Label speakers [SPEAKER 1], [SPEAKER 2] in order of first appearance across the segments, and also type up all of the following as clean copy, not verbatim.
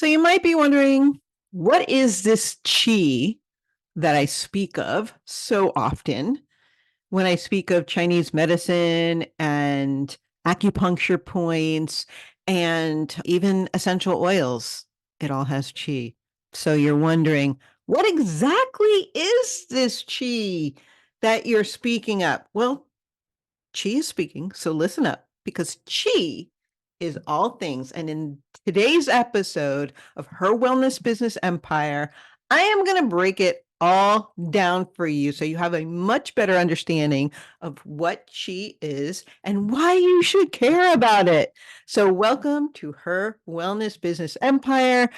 [SPEAKER 1] So you might be wondering, what is this chi that I speak of so often when I speak of Chinese medicine and acupuncture points and even essential oils? It all has chi. So you're wondering, what exactly is this chi that you're speaking of? Well, chi is speaking, so listen up because chi is all things. And in today's episode of Her Wellness Business Empire, I am going to break it all down for you so you have a much better understanding of what chi is and why you should care about it. So, welcome to Her Wellness Business Empire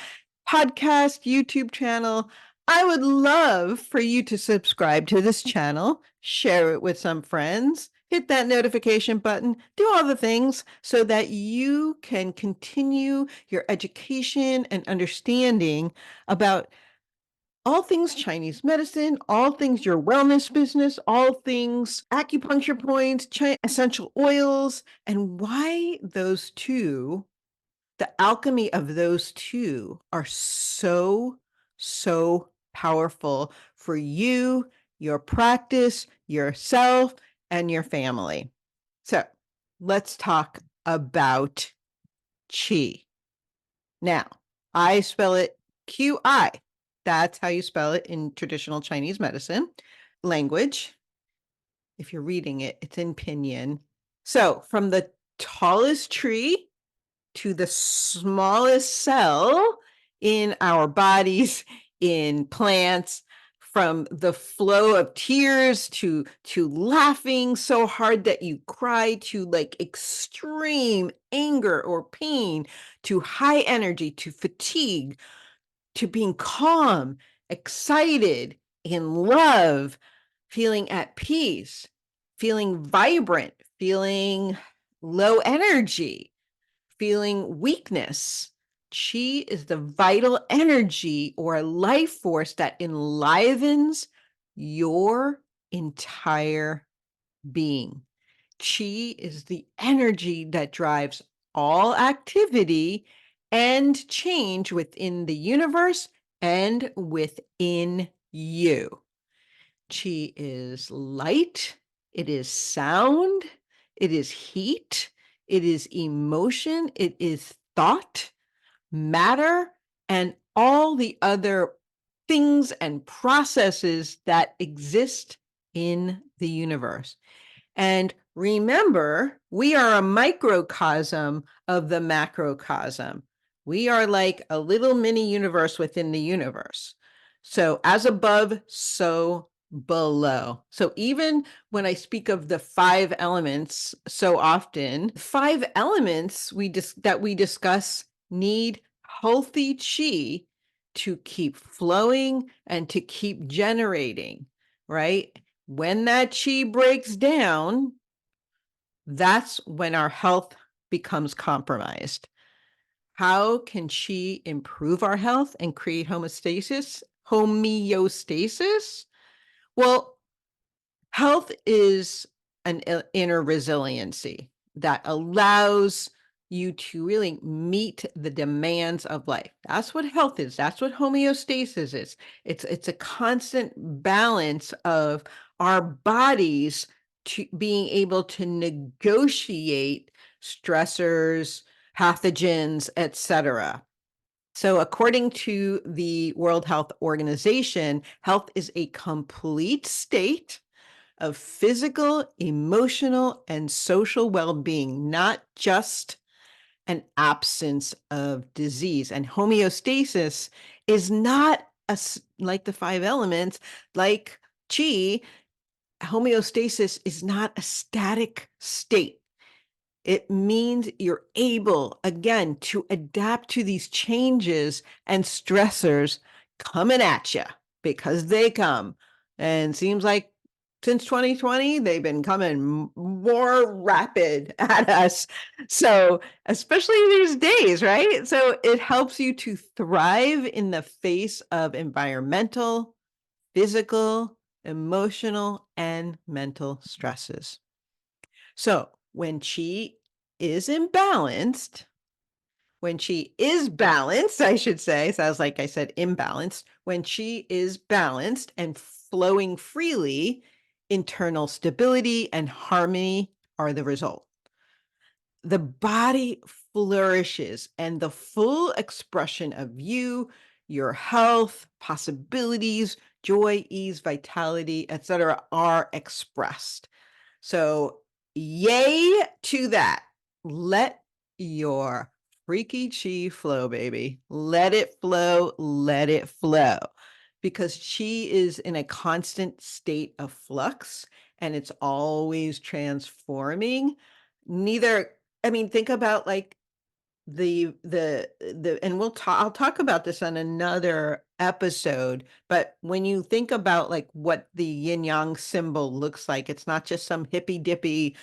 [SPEAKER 1] podcast, YouTube channel. I would love for you to subscribe to this channel, share it with some friends, hit that notification button, do all the things so that you can continue your education and understanding about all things Chinese medicine, all things your wellness business, all things acupuncture points, essential oils, and why those two, the alchemy of those two, are so powerful for you, your practice, yourself, and your family. So let's talk about chi. Now, I spell it QI. That's how you spell it in traditional Chinese medicine. Language, if you're reading it, it's in pinyin. So from the tallest tree to the smallest cell in our bodies, in plants, from the flow of tears to laughing so hard that you cry, to like extreme anger or pain, to high energy, to fatigue, to being calm, excited, in love, feeling at peace, feeling vibrant, feeling low energy, feeling weakness. Chi is the vital energy or life force that enlivens your entire being. Chi is the energy that drives all activity and change within the universe and within you. Chi is light, it is sound, it is heat, it is emotion, it is thought, matter, and all the other things and processes that exist in the universe. And remember, we are a microcosm of the macrocosm. We are like a little mini universe within the universe. So, as above, so below. So, even when I speak of the five elements so often, five elements that we discuss need healthy chi to keep flowing and to keep generating, right? When that chi breaks down, that's when our health becomes compromised. How can chi improve our health and create homeostasis? Homeostasis? Well, health is an inner resiliency that allows you to really meet the demands of life. That's what health is. That's what homeostasis is. It's a constant balance of our bodies to being able to negotiate stressors, pathogens, etc. So, according to the World Health Organization, health is a complete state of physical, emotional, and social well-being, not just an absence of disease. And homeostasis is not like the five elements, like chi. Homeostasis is not a static state. It means you're able, again, to adapt to these changes and stressors coming at you because they come. And seems like since 2020, they've been coming more rapid at us. So, especially these days, right? So, it helps you to thrive in the face of environmental, physical, emotional, and mental stresses. So, when chi is imbalanced, When chi is balanced, I should say, sounds like I said imbalanced. When chi is balanced and flowing freely, internal stability and harmony are the result. The body flourishes and the full expression of you, your health, possibilities, joy, ease, vitality, etc., are expressed. So, yay to that. Let your freaky chi flow, baby. Let it flow. Let it flow. Because chi is in a constant state of flux and it's always transforming. Neither, I mean, think about like and I'll talk about this on another episode, but when you think about like what the yin yang symbol looks like, it's not just some hippy dippy,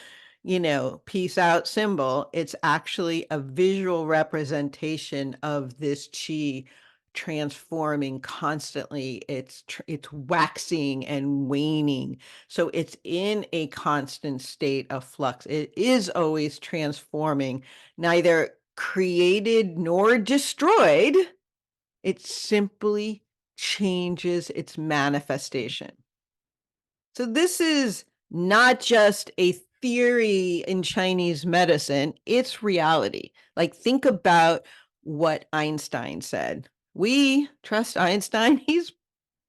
[SPEAKER 1] peace out symbol. It's actually a visual representation of this chi transforming constantly. It's waxing and waning. So it's in a constant state of flux. It is always transforming, neither created nor destroyed. It simply changes its manifestation. So this is not just a theory in Chinese medicine, it's reality. Like, think about what Einstein said. We trust Einstein. He's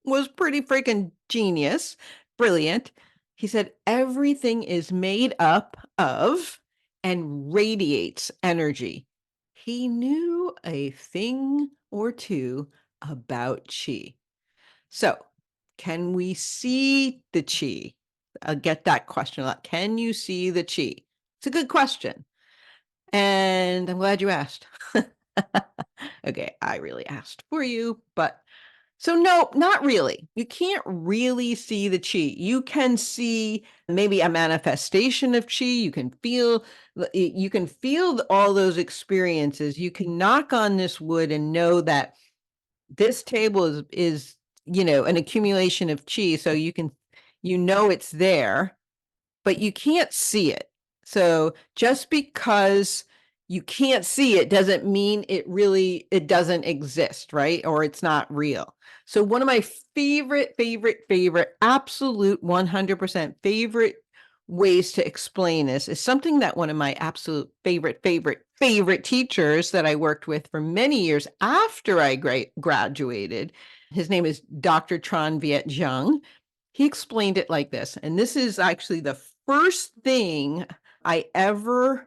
[SPEAKER 1] was pretty freaking genius, brilliant. He said everything is made up of and radiates energy. He knew a thing or two about chi. So, can we see the chi? I'll get that question a lot. Can you see the chi? It's a good question. And I'm glad you asked. Okay, I really asked for you, but so no, not really. You can't really see the chi. You can see maybe a manifestation of chi. You can feel all those experiences. You can knock on this wood and know that this table is an accumulation of chi. So it's there, but you can't see it. So just because you can't see it doesn't mean it doesn't exist, right? Or it's not real. So one of my favorite, absolute 100% favorite ways to explain this is something that one of my absolute favorite teachers that I worked with for many years after I graduated, his name is Dr. Tran Viet Jung. He explained it like this, and this is actually the first thing I ever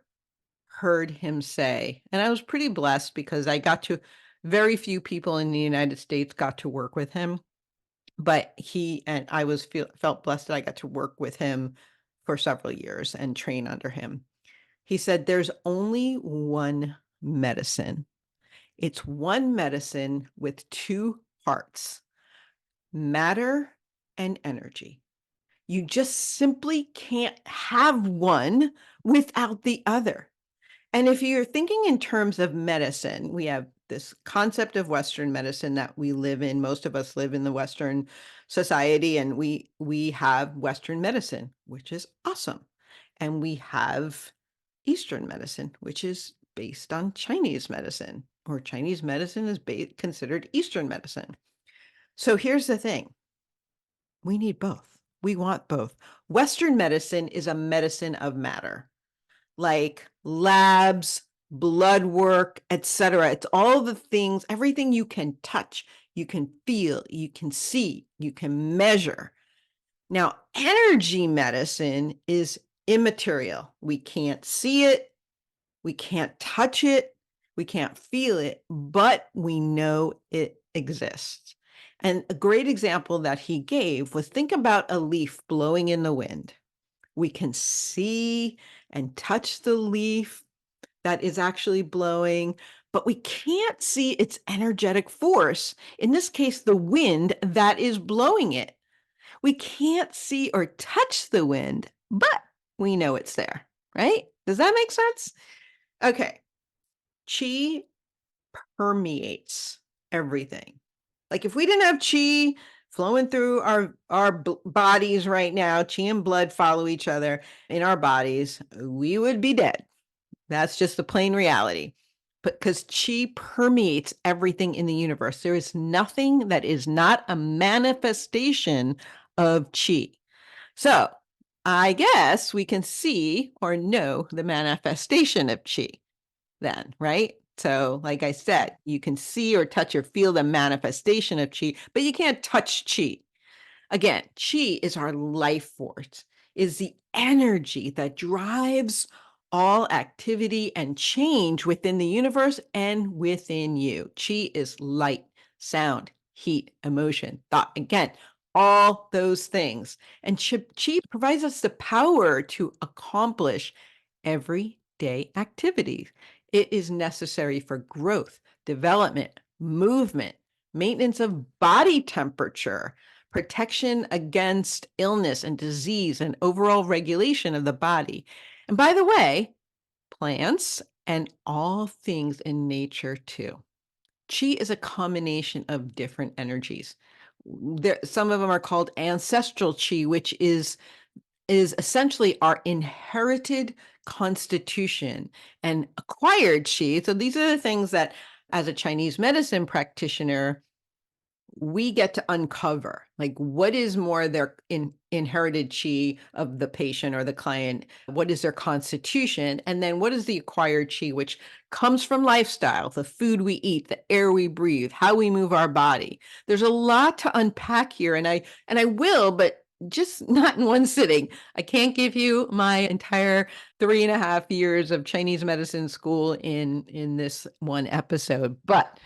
[SPEAKER 1] heard him say. And I was pretty blessed because very few people in the United States got to work with him. But felt blessed that I got to work with him for several years and train under him. He said, there's only one medicine. It's one medicine with two parts, matter and energy. You just simply can't have one without the other. And if you're thinking in terms of medicine, we have this concept of Western medicine that we live in. Most of us live in the Western society, and we have Western medicine, which is awesome. And we have Eastern medicine, which is based on Chinese medicine, or Chinese medicine is considered Eastern medicine. So here's the thing. We need both. We want both. Western medicine is a medicine of matter, like labs, blood work, etc. It's all the things, everything you can touch, you can feel, you can see, you can measure. Now, energy medicine is immaterial. We can't see it, we can't touch it, we can't feel it, but we know it exists. And a great example that he gave was, think about a leaf blowing in the wind. We can see and touch the leaf that is actually blowing, but we can't see its energetic force. In this case, the wind that is blowing it. We can't see or touch the wind, but we know it's there, right? Does that make sense? Okay. Chi permeates everything. Like, if we didn't have chi flowing through our bodies right now, chi and blood follow each other in our bodies, we would be dead. That's just the plain reality. because chi permeates everything in the universe. There is nothing that is not a manifestation of chi. So I guess we can see or know the manifestation of chi then, right? So, like I said, you can see or touch or feel the manifestation of chi, but you can't touch chi. Again, chi is our life force, is the energy that drives all activity and change within the universe and within you. Chi is light, sound, heat, emotion, thought. Again, all those things. And chi provides us the power to accomplish everyday activities. It is necessary for growth, development, movement, maintenance of body temperature, protection against illness and disease, and overall regulation of the body. And by the way, plants and all things in nature too. Chi is a combination of different energies. Some of them are called ancestral chi, which is essentially our inherited constitution, and acquired chi. So these are the things that, as a Chinese medicine practitioner, we get to uncover, like, what is more their inherited chi of the patient or the client, what is their constitution, and then what is the acquired chi, which comes from lifestyle, the food we eat, the air we breathe, how we move our body. There's a lot to unpack here, and I will, but just not in one sitting. I can't give you my entire 3.5 years of Chinese medicine school in this one episode, but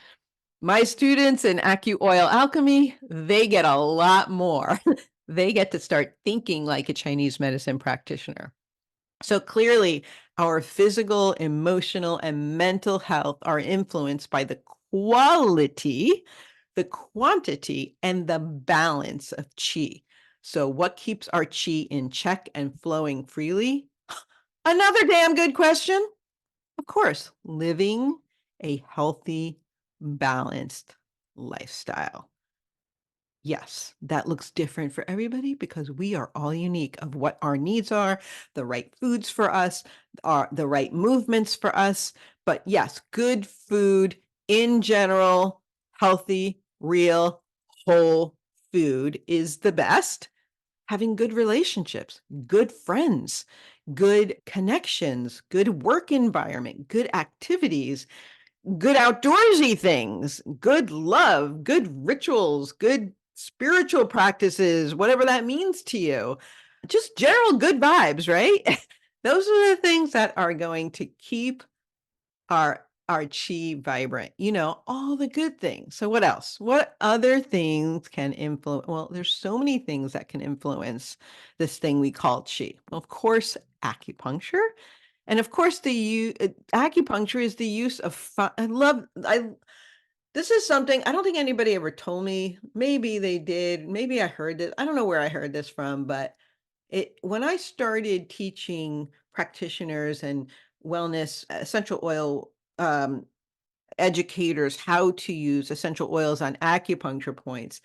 [SPEAKER 1] my students in Oil Alchemy, they get a lot more. They get to start thinking like a Chinese medicine practitioner. So clearly, our physical, emotional, and mental health are influenced by the quality, the quantity, and the balance of chi. So what keeps our chi in check and flowing freely? Another damn good question. Of course, living a healthy, balanced lifestyle. Yes, that looks different for everybody because we are all unique of what our needs are, the right foods for us, are the right movements for us. But yes, good food in general, healthy, real, whole food is the best. Having good relationships, good friends, good connections, good work environment, good activities, good outdoorsy things, good love, good rituals, good spiritual practices, whatever that means to you. Just general good vibes, right? Those are the things that are going to keep our chi vibrant, all the good things. So what else? What other things can influence? Well, there's so many things that can influence this thing we call chi. Well, of course, acupuncture. And of course, acupuncture is the use of this is something I don't think anybody ever told me. Maybe they did. Maybe I heard it. I don't know where I heard this from, but when I started teaching practitioners and wellness essential oil educators how to use essential oils on acupuncture points,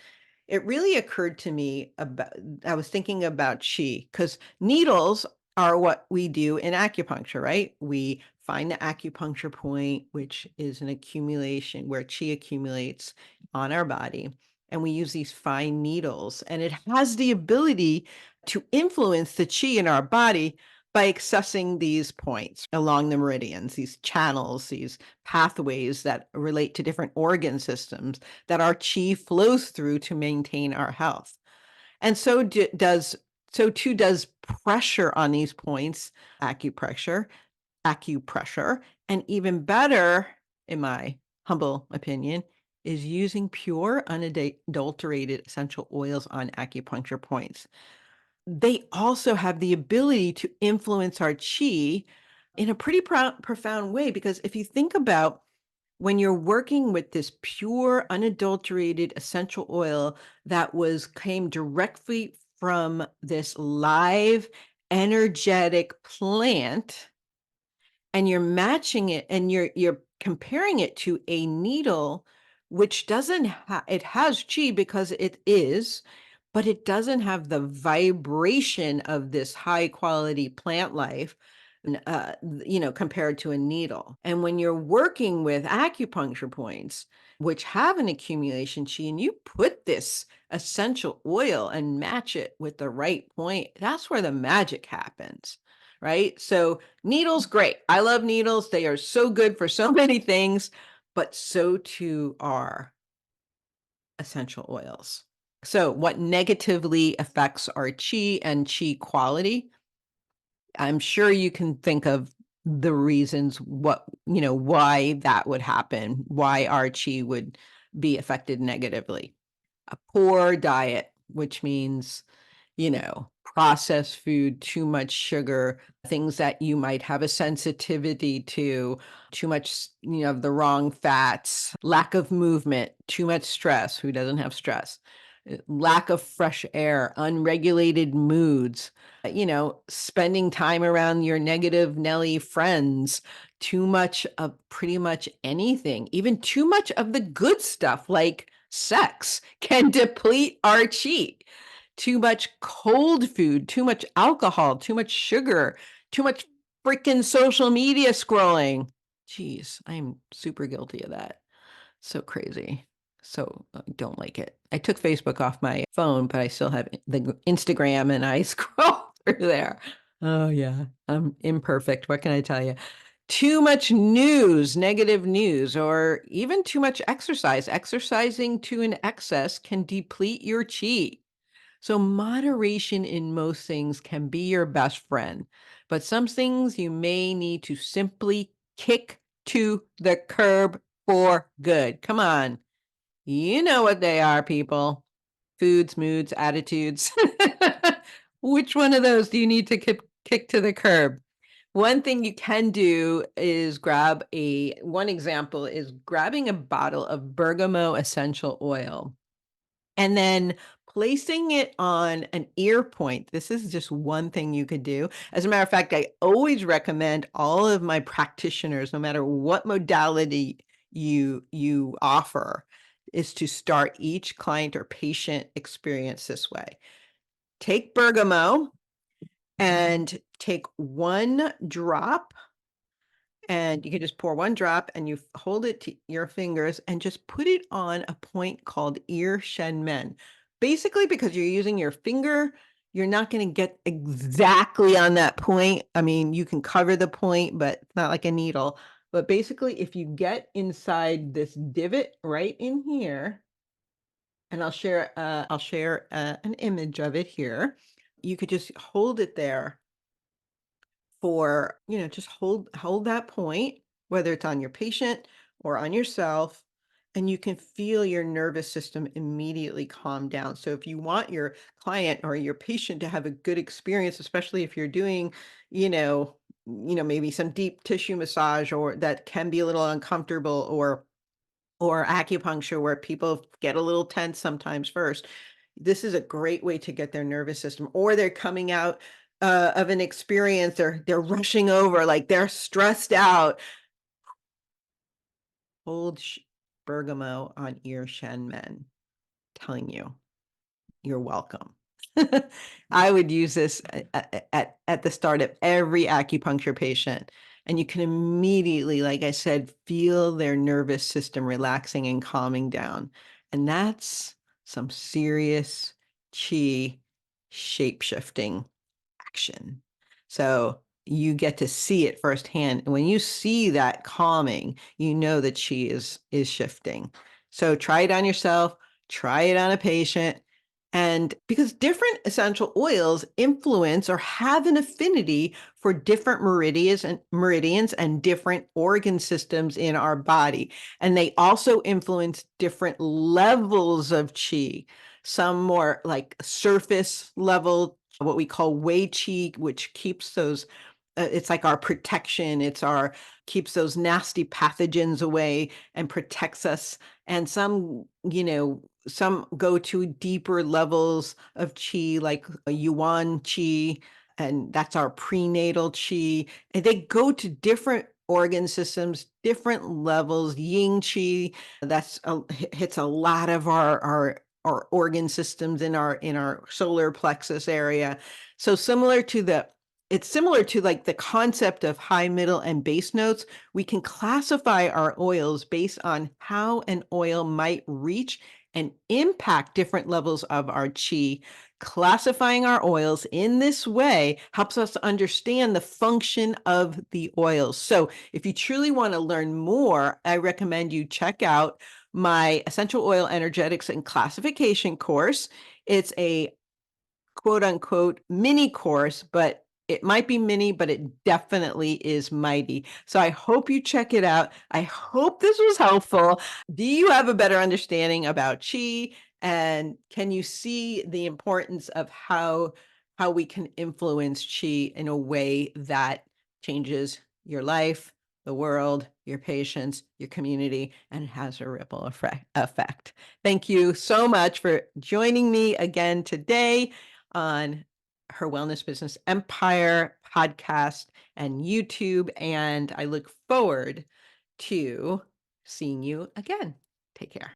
[SPEAKER 1] it really occurred to me about I was thinking about chi, because needles are what we do in acupuncture, right? We find the acupuncture point, which is an accumulation where chi accumulates on our body, and we use these fine needles, and it has the ability to influence the chi in our body by accessing these points along the meridians, these channels, these pathways that relate to different organ systems that our chi flows through to maintain our health. And so too does pressure on these points, acupressure, and even better, in my humble opinion, is using pure, unadulterated essential oils on acupuncture points. They also have the ability to influence our chi in a pretty profound way, because if you think about when you're working with this pure, unadulterated essential oil that came directly from this live, energetic plant, and you're matching it and you're comparing it to a needle, which doesn't it has chi because it is, but it doesn't have the vibration of this high quality plant life. compared to a needle. And when you're working with acupuncture points, which have an accumulation chi, and you put this essential oil and match it with the right point, that's where the magic happens, right? So needles, great. I love needles. They are so good for so many things, but so too are essential oils. So what negatively affects our chi and chi quality? I'm sure you can think of the reasons why that would happen, why our chi would be affected negatively. A poor diet, which means, processed food, too much sugar, things that you might have a sensitivity to, too much, of the wrong fats, lack of movement, too much stress. Who doesn't have stress? Lack of fresh air, unregulated moods, spending time around your negative Nelly friends, too much of pretty much anything, even too much of the good stuff like sex can deplete our chi. Too much cold food, too much alcohol, too much sugar, too much freaking social media scrolling. Jeez, I'm super guilty of that. So crazy. So don't like it. I took Facebook off my phone, but I still have the Instagram and I scroll through there. Oh yeah, I'm imperfect. What can I tell you? Too much news, negative news, or even too much exercise. Exercising to an excess can deplete your chi. So moderation in most things can be your best friend, but some things you may need to simply kick to the curb for good. Come on. You know what they are, people. Foods, moods, attitudes. Which one of those do you need to kick to the curb? One thing you can do is one example is grabbing a bottle of Bergamot essential oil and then placing it on an ear point. This is just one thing you could do. As a matter of fact, I always recommend all of my practitioners, no matter what modality you offer, is to start each client or patient experience this way. Take bergamot and take one drop, and you can just pour one drop and you hold it to your fingers and just put it on a point called ear shen men. Basically, because you're using your finger, you're not going to get exactly on that point. I mean, you can cover the point, but it's not like a needle. But basically, if you get inside this divot right in here, and I'll share an image of it here. You could just hold it there for, just hold that point, whether it's on your patient or on yourself, and you can feel your nervous system immediately calm down. So if you want your client or your patient to have a good experience, especially if you're doing, maybe some deep tissue massage, or that can be a little uncomfortable, or acupuncture where people get a little tense sometimes first. This is a great way to get their nervous system, or they're coming out of an experience, they're rushing over, like they're stressed out. Hold bergamot on ear shen men. Telling you, you're welcome. I would use this at the start of every acupuncture patient. And you can immediately, like I said, feel their nervous system relaxing and calming down. And that's some serious chi shape shifting action. So you get to see it firsthand. And when you see that calming, you know that chi is shifting. So try it on yourself, try it on a patient. And because different essential oils influence or have an affinity for different meridians and different organ systems in our body. And they also influence different levels of chi, some more like surface level, what we call wei qi, which keeps those, it's like our protection. Keeps those nasty pathogens away and protects us. And some go to deeper levels of chi, like a yuan chi, and that's our prenatal chi. And they go to different organ systems, different levels. Yin chi, hits a lot of our organ systems in our solar plexus area. So similar to the it's similar to like the concept of high, middle, and base notes. We can classify our oils based on how an oil might reach and impact different levels of our chi. Classifying our oils in this way helps us understand the function of the oils. So if you truly want to learn more, I recommend you check out my Essential Oil Energetics and Classification course. It's a quote unquote mini course, but it might be mini, but it definitely is mighty. So I hope you check it out. I hope this was helpful. Do you have a better understanding about chi? And can you see the importance of how we can influence chi in a way that changes your life, the world, your patients, your community, and has a ripple effect? Thank you so much for joining me again today on Her Wellness Business Empire podcast and YouTube. And I look forward to seeing you again. Take care.